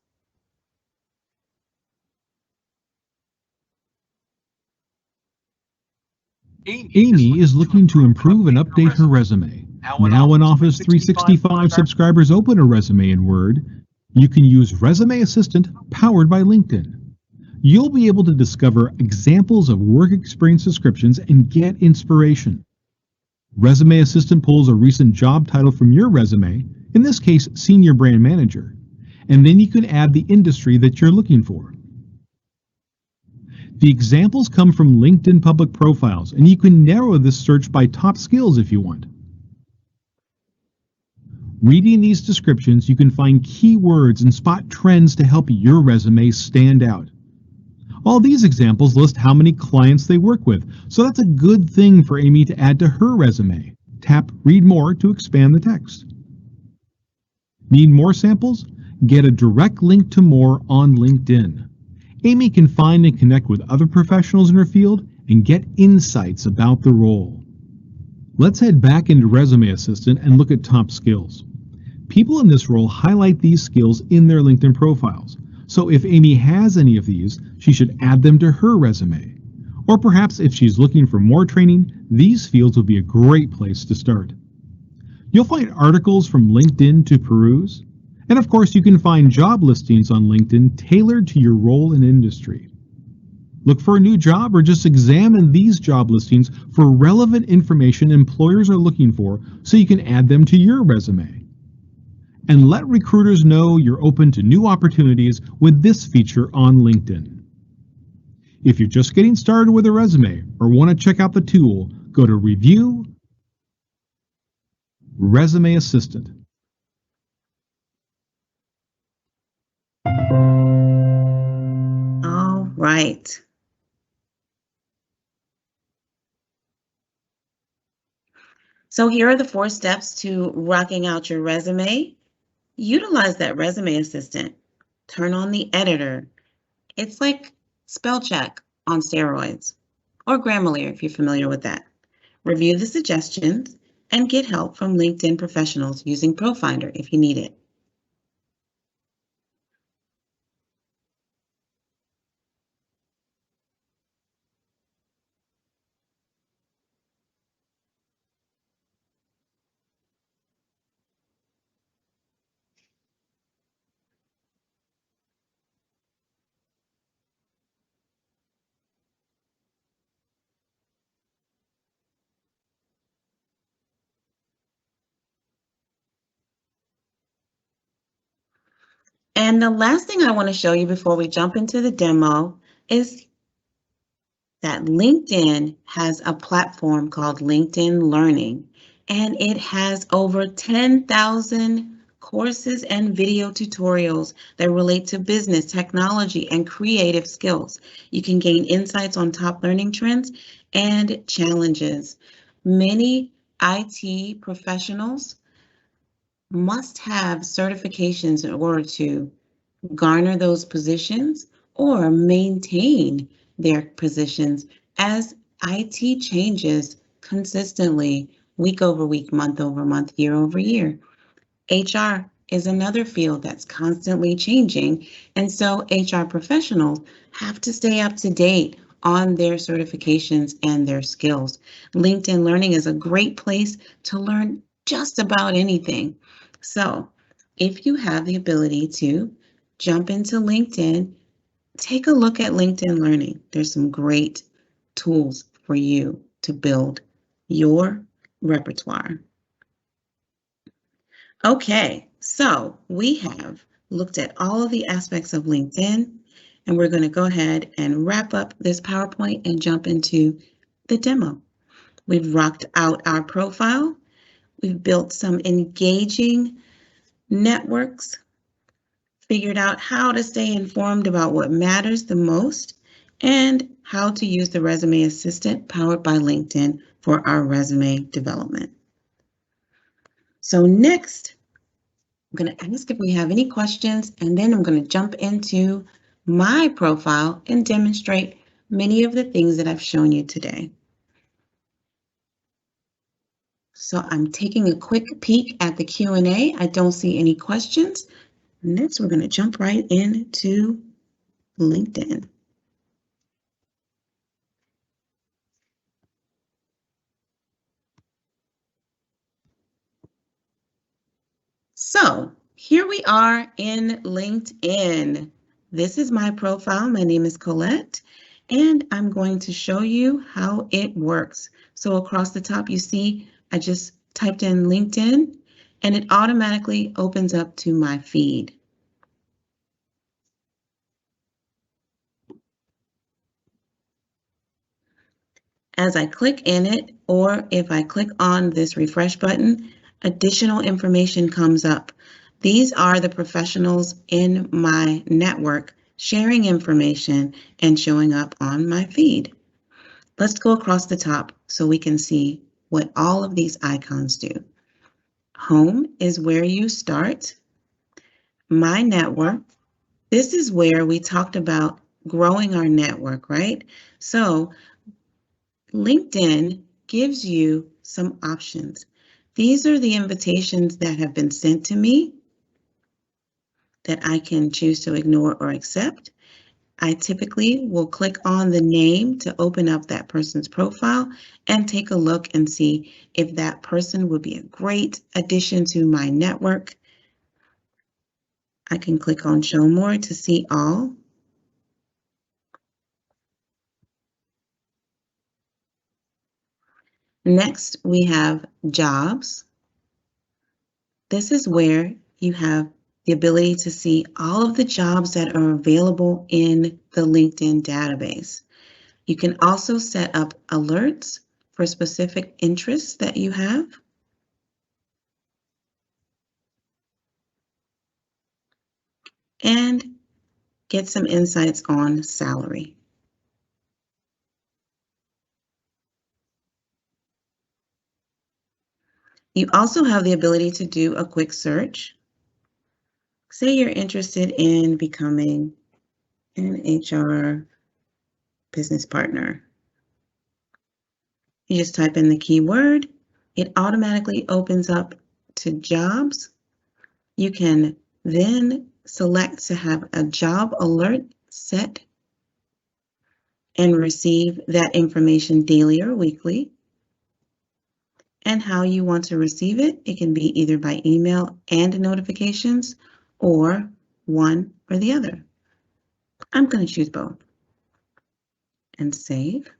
Amy is looking to improve and update her resume. Now when Office 365 subscribers open a resume in Word, you can use Resume Assistant powered by LinkedIn. You'll be able to discover examples of work experience descriptions and get inspiration. Resume Assistant pulls a recent job title from your resume, in this case, Senior Brand Manager, and then you can add the industry that you're looking for. The examples come from LinkedIn public profiles, and you can narrow this search by top skills if you want. Reading these descriptions, you can find keywords and spot trends to help your resume stand out. All these examples list how many clients they work with, so that's a good thing for Amy to add to her resume. Tap Read More to expand the text. Need more samples? Get a direct link to more on LinkedIn. Amy can find and connect with other professionals in her field and get insights about the role. Let's head back into Resume Assistant and look at top skills. People in this role highlight these skills in their LinkedIn profiles. So if Amy has any of these, she should add them to her resume. Or perhaps if she's looking for more training, these fields would be a great place to start. You'll find articles from LinkedIn to peruse. And of course, you can find job listings on LinkedIn tailored to your role and industry. Look for a new job or just examine these job listings for relevant information employers are looking for so you can add them to your resume. And let recruiters know you're open to new opportunities with this feature on LinkedIn. If you're just getting started with a resume or want to check out the tool, go to Review, Resume Assistant. All right. So here are the 4 steps to rocking out your resume. Utilize that Resume Assistant. Turn on the editor. It's like spell check on steroids, or Grammarly if you're familiar with that. Review the suggestions and get help from LinkedIn professionals using ProFinder if you need it. And the last thing I want to show you before we jump into the demo is that LinkedIn has a platform called LinkedIn Learning. and it has over 10,000 courses and video tutorials that relate to business, technology, and creative skills. You can gain insights on top learning trends and challenges. Many IT professionals must have certifications in order to garner those positions or maintain their positions as IT changes consistently week over week, month over month, year over year. HR is another field that's constantly changing, and so HR professionals have to stay up to date on their certifications and their skills. LinkedIn Learning is a great place to learn just about anything. So if you have the ability to jump into LinkedIn, take a look at LinkedIn Learning. There's some great tools for you to build your repertoire. Okay, so we have looked at all of the aspects of LinkedIn, and we're going to go ahead and wrap up this PowerPoint and jump into the demo. We've rocked out our profile. We've built some engaging networks, figured out how to stay informed about what matters the most, and how to use the Resume Assistant powered by LinkedIn for our resume development. So next, I'm going to ask if we have any questions, and then I'm going to jump into my profile and demonstrate many of the things that I've shown you today. So I'm taking a quick peek at the Q&A. I don't see any questions. Next, we're going to jump right into LinkedIn. So here we are in LinkedIn. This is my profile. My name is Colette, and I'm going to show you how it works. So across the top, you see I just typed in LinkedIn, and it automatically opens up to my feed. As I click in it, or if I click on this refresh button, additional information comes up. These are the professionals in my network sharing information and showing up on my feed. Let's go across the top so we can see what all of these icons do. Home is where you start. My network. This is where we talked about growing our network, right? So LinkedIn gives you some options. These are the invitations that have been sent to me that I can choose to ignore or accept. I typically will click on the name to open up that person's profile and take a look and see if that person would be a great addition to my network. I can click on Show More to see all. Next, we have Jobs. This is where you have the ability to see all of the jobs that are available in the LinkedIn database. You can also set up alerts for specific interests that you have. And get some insights on salary. You also have the ability to do a quick search. Say you're interested in becoming an HR business partner. You just type in the keyword. It automatically opens up to jobs. You can then select to have a job alert set and receive that information daily or weekly. And how you want to receive it, it can be either by email and notifications or one or the other. I'm going to choose both and save.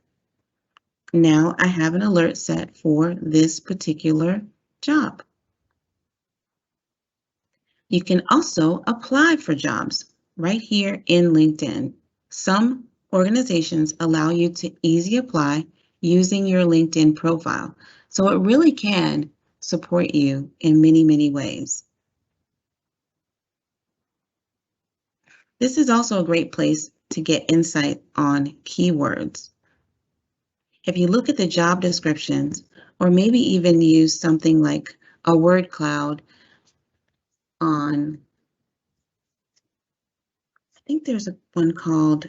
Now I have an alert set for this particular job. You can also apply for jobs right here in LinkedIn. Some organizations allow you to easily apply using your LinkedIn profile. So it really can support you in many, many ways. This is also a great place to get insight on keywords. If you look at the job descriptions, or maybe even use something like a word cloud on, I think there's one called,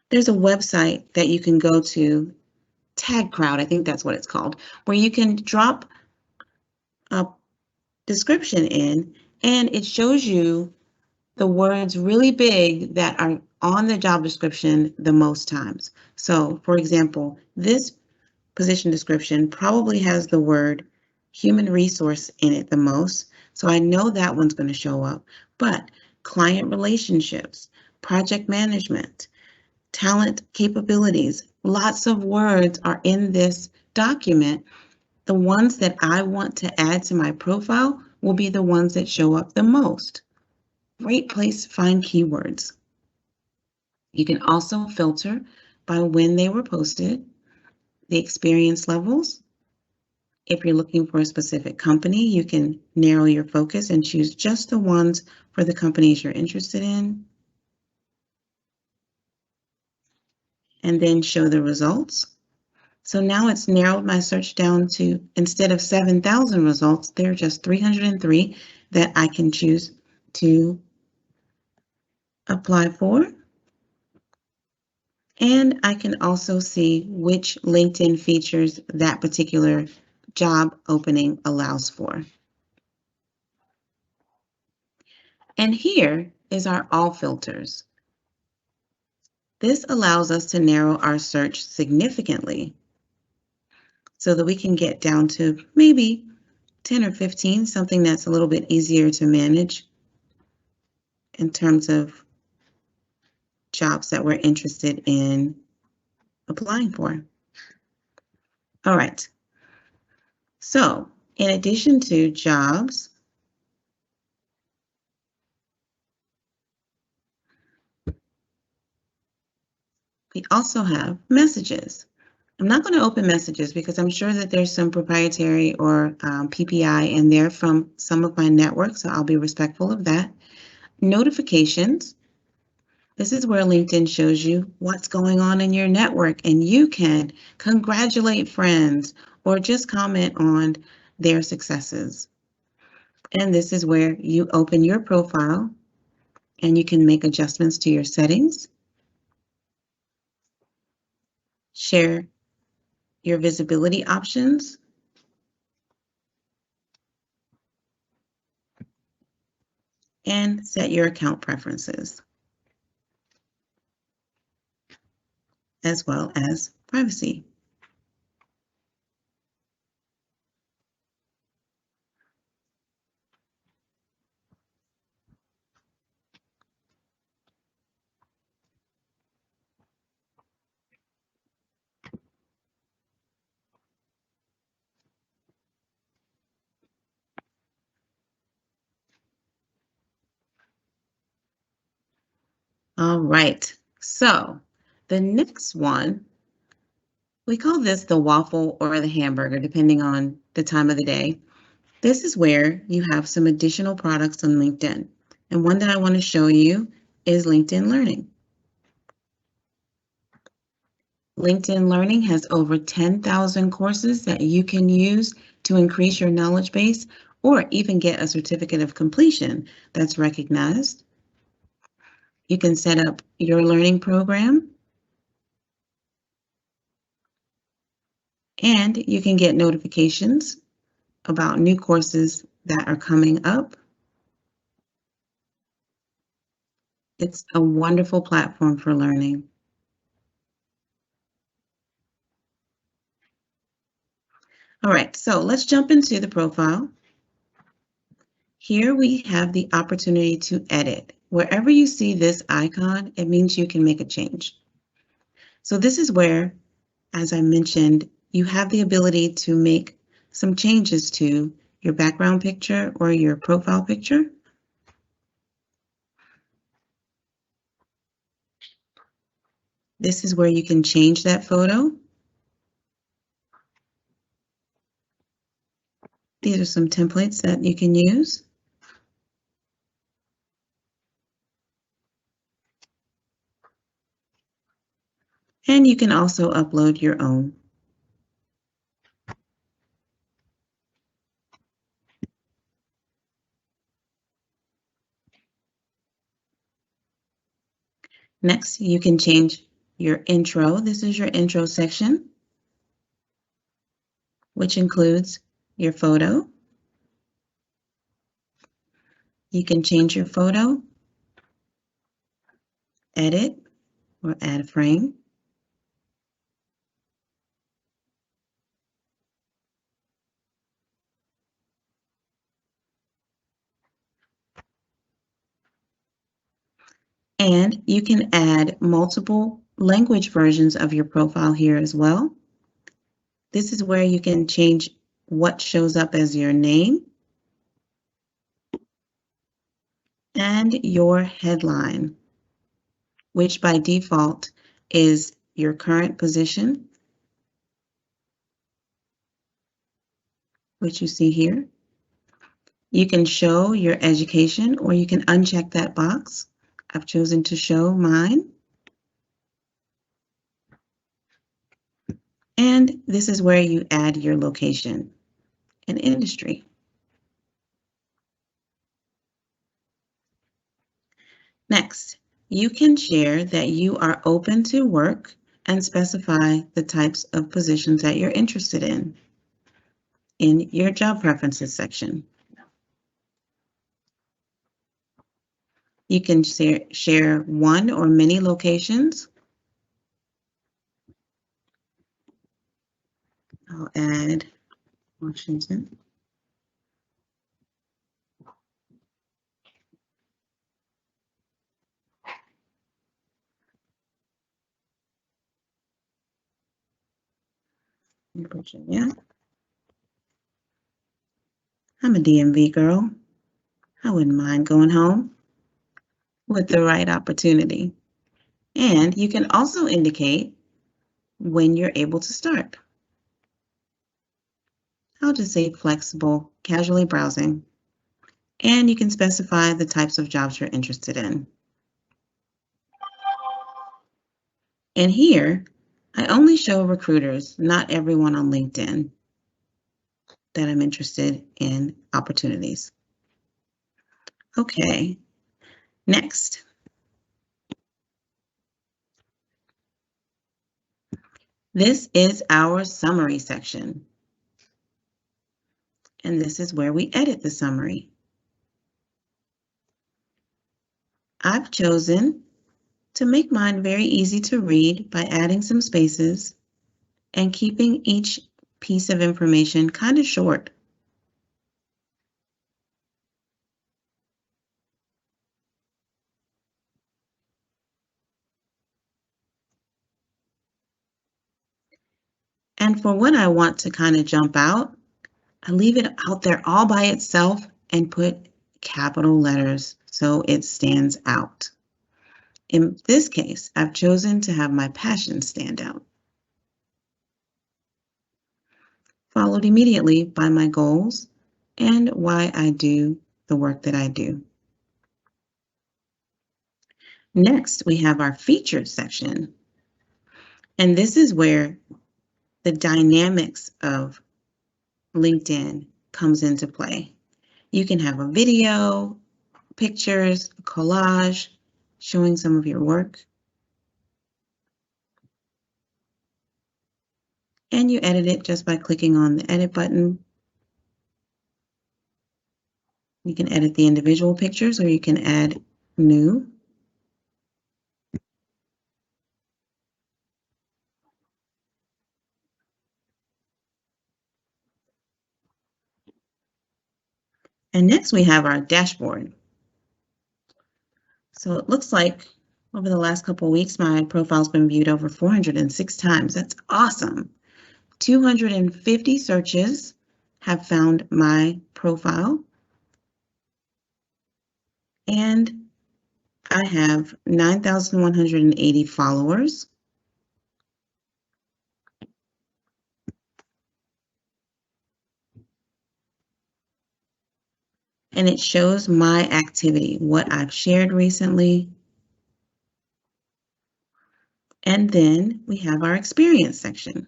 there's a website that you can go to, Tag Crowd, I think that's what it's called, where you can drop a description in and it shows you the words really big that are on the job description the most times. So for example, this position description probably has the word human resource in it the most. So I know that one's going to show up, but client relationships, project management, talent capabilities, lots of words are in this document. The ones that I want to add to my profile will be the ones that show up the most. Great place to find keywords. You can also filter by when they were posted, the experience levels. If you're looking for a specific company, you can narrow your focus and choose just the ones for the companies you're interested in. And then show the results. So now it's narrowed my search down to, instead of 7,000 results, there are just 303 that I can choose to apply for. And I can also see which LinkedIn features that particular job opening allows for. And here is our all filters. This allows us to narrow our search significantly so that we can get down to maybe 10 or 15, something that's a little bit easier to manage in terms of jobs that we're interested in applying for. All right. So in addition to jobs, we also have messages. I'm not going to open messages because I'm sure that there's some proprietary or PPI in there from some of my networks, so I'll be respectful of that. Notifications. This is where LinkedIn shows you what's going on in your network, and you can congratulate friends or just comment on their successes. And this is where you open your profile and you can make adjustments to your settings, share your visibility options, and set your account preferences, as well as privacy. All right, so the next one, we call this the waffle or the hamburger, depending on the time of the day. This is where you have some additional products on LinkedIn. And one that I want to show you is LinkedIn Learning. LinkedIn Learning has over 10,000 courses that you can use to increase your knowledge base or even get a certificate of completion that's recognized. You can set up your learning program, and you can get notifications about new courses that are coming up. It's a wonderful platform for learning. All right, so let's jump into the profile. Here we have the opportunity to edit. Wherever you see this icon, it means you can make a change. So this is where, as I mentioned, you have the ability to make some changes to your background picture or your profile picture. This is where you can change that photo. These are some templates that you can use. And you can also upload your own. Next, you can change your intro. This is your intro section, which includes your photo. You can change your photo, edit, or add a frame. And you can add multiple language versions of your profile here as well. This is where you can change what shows up as your name and your headline, which by default is your current position, which you see here. You can show your education, or you can uncheck that box. I've chosen to show mine. And this is where you add your location and industry. Next, you can share that you are open to work and specify the types of positions that you're interested in your job preferences section. You can share one or many locations. I'll add Washington. Virginia. I'm a DMV girl. I wouldn't mind going home with the right opportunity. And you can also indicate when you're able to start. I'll just say flexible, casually browsing. And you can specify the types of jobs you're interested in. And here, I only show recruiters, not everyone on LinkedIn, that I'm interested in opportunities. Okay, next. This is our summary section. And this is where we edit the summary. I've chosen to make mine very easy to read by adding some spaces and keeping each piece of information kind of short. And for when I want to kind of jump out, I leave it out there all by itself and put capital letters so it stands out. In this case, I've chosen to have my passion stand out, followed immediately by my goals and why I do the work that I do. Next, we have our featured section. And this is where the dynamics of LinkedIn comes into play. You can have a video, pictures, a collage, showing some of your work. And you edit it just by clicking on the edit button. You can edit the individual pictures, or you can add new. And next we have our dashboard. So it looks like over the last couple of weeks, my profile's been viewed over 406 times. That's awesome. 250 searches have found my profile. And I have 9,180 followers. and it shows my activity, what I've shared recently. And then we have our experience section.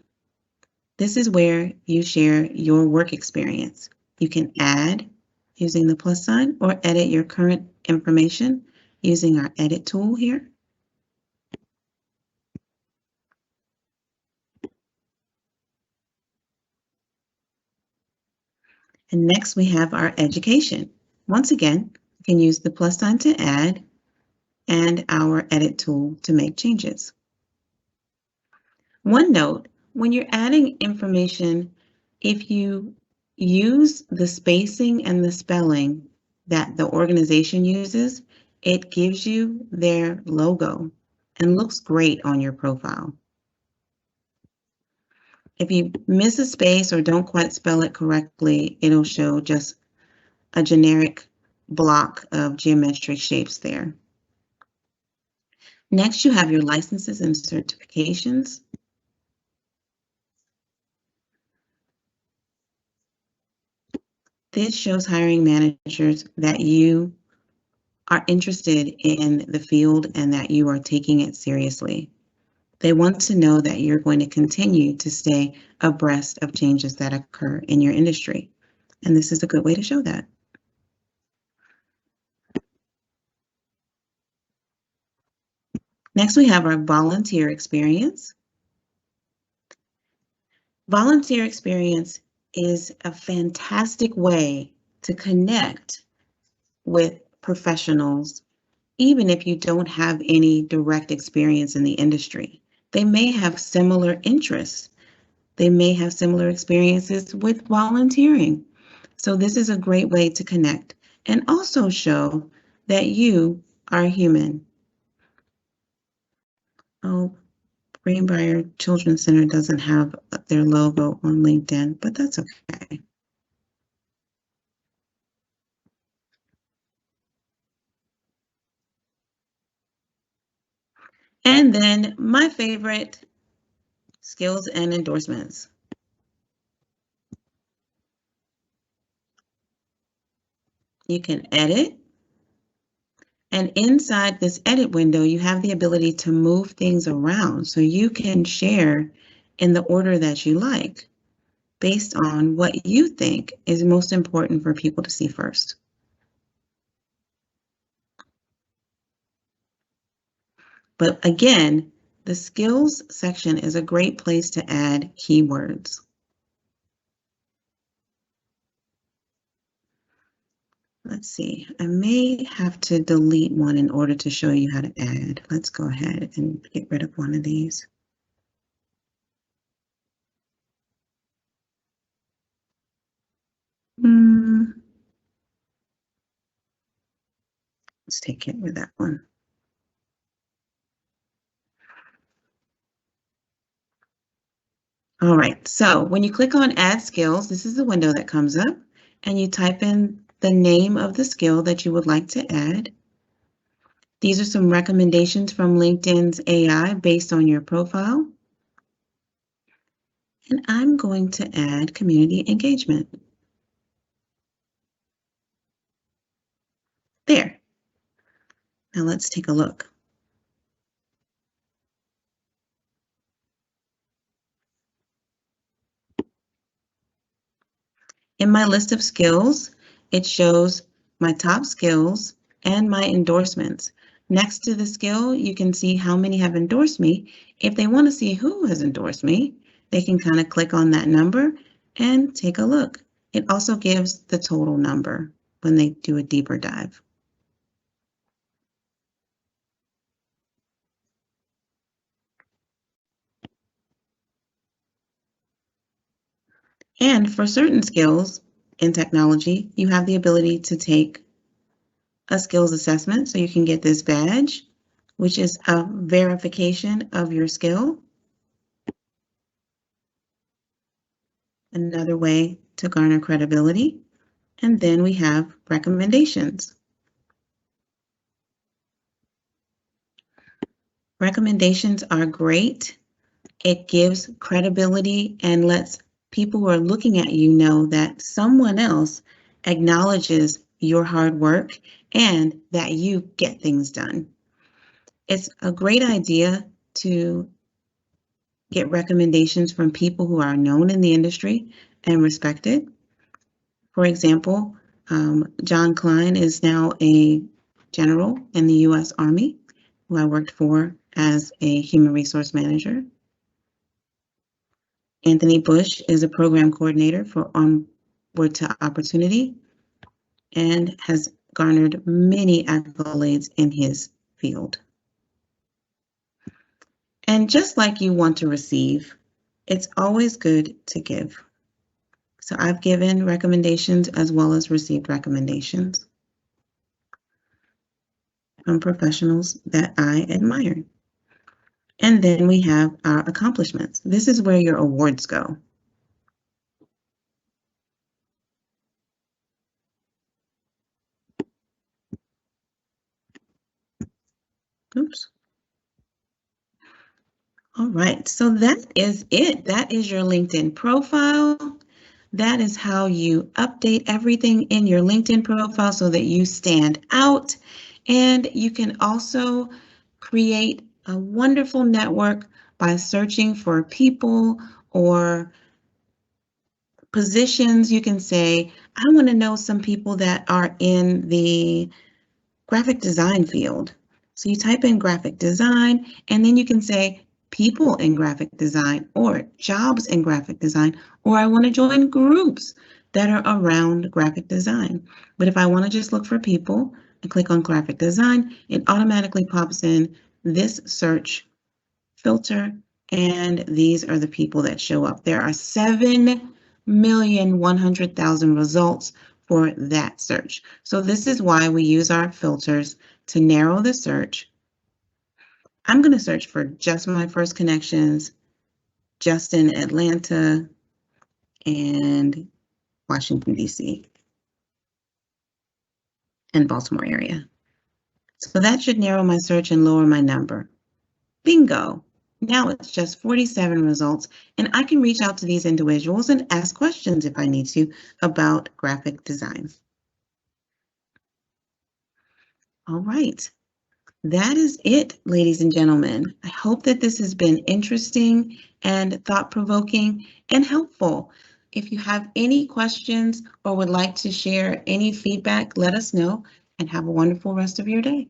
This is where you share your work experience. You can add using the plus sign or edit your current information using our edit tool here. And next we have our education. Once again, you can use the plus sign to add and our edit tool to make changes. One note, when you're adding information, if you use the spacing and the spelling that the organization uses, it gives you their logo and looks great on your profile. If you miss a space or don't quite spell it correctly, it'll show just a generic block of geometric shapes there. Next, you have your licenses and certifications. This shows hiring managers that you are interested in the field and that you are taking it seriously. They want to know that you're going to continue to stay abreast of changes that occur in your industry. And this is a good way to show that. Next, we have our volunteer experience. Volunteer experience is a fantastic way to connect with professionals, even if you don't have any direct experience in the industry. They may have similar interests. They may have similar experiences with volunteering. So this is a great way to connect and also show that you are human. Oh, Greenbrier Children's Center doesn't have their logo on LinkedIn, but that's okay. And then my favorite, skills and endorsements. You can edit. And inside this edit window, you have the ability to move things around so you can share in the order that you like based on what you think is most important for people to see first. But again, the skills section is a great place to add keywords. Let's see, I may have to delete one in order to show you how to add. Let's go ahead and get rid of one of these. Let's take it with that one. All right, so when you click on Add Skills, this is the window that comes up, and you type in the name of the skill that you would like to add. These are some recommendations from LinkedIn's AI based on your profile. And I'm going to add community engagement. There. Now let's take a look. In my list of skills, it shows my top skills and my endorsements. Next to the skill, you can see how many have endorsed me. If they want to see who has endorsed me, they can kind of click on that number and take a look. It also gives the total number when they do a deeper dive. And for certain skills in technology, you have the ability to take a skills assessment, so you can get this badge, which is a verification of your skill. Another way to garner credibility. And then we have recommendations. Recommendations are great. It gives credibility and lets people who are looking at you know that someone else acknowledges your hard work and that you get things done. It's a great idea to get recommendations from people who are known in the industry and respected. For example, John Klein is now a general in the U.S. Army, who I worked for as a human resource manager. Anthony Bush is a program coordinator for Onward to Opportunity and has garnered many accolades in his field. And just like you want to receive, it's always good to give. So I've given recommendations as well as received recommendations from professionals that I admire. And then we have our accomplishments. This is where your awards go. Oops. All right, so that is it. That is your LinkedIn profile. That is how you update everything in your LinkedIn profile so that you stand out. And you can also create a wonderful network by searching for people or positions. You can say, I want to know some people that are in the graphic design field. So you type in graphic design, and then you can say people in graphic design or jobs in graphic design, or I want to join groups that are around graphic design. But if I want to just look for people and click on graphic design, it automatically pops in this search filter, and these are the people that show up. There are 7,100,000 results for that search. So this is why we use our filters to narrow the search. I'm going to search for just my first connections, just in Atlanta and Washington, D.C. and Baltimore area. So that should narrow my search and lower my number. Bingo. Now it's just 47 results, and I can reach out to these individuals and ask questions if I need to about graphic design. All right, that is it, ladies and gentlemen. I hope that this has been interesting and thought-provoking and helpful. If you have any questions or would like to share any feedback, let us know, and have a wonderful rest of your day.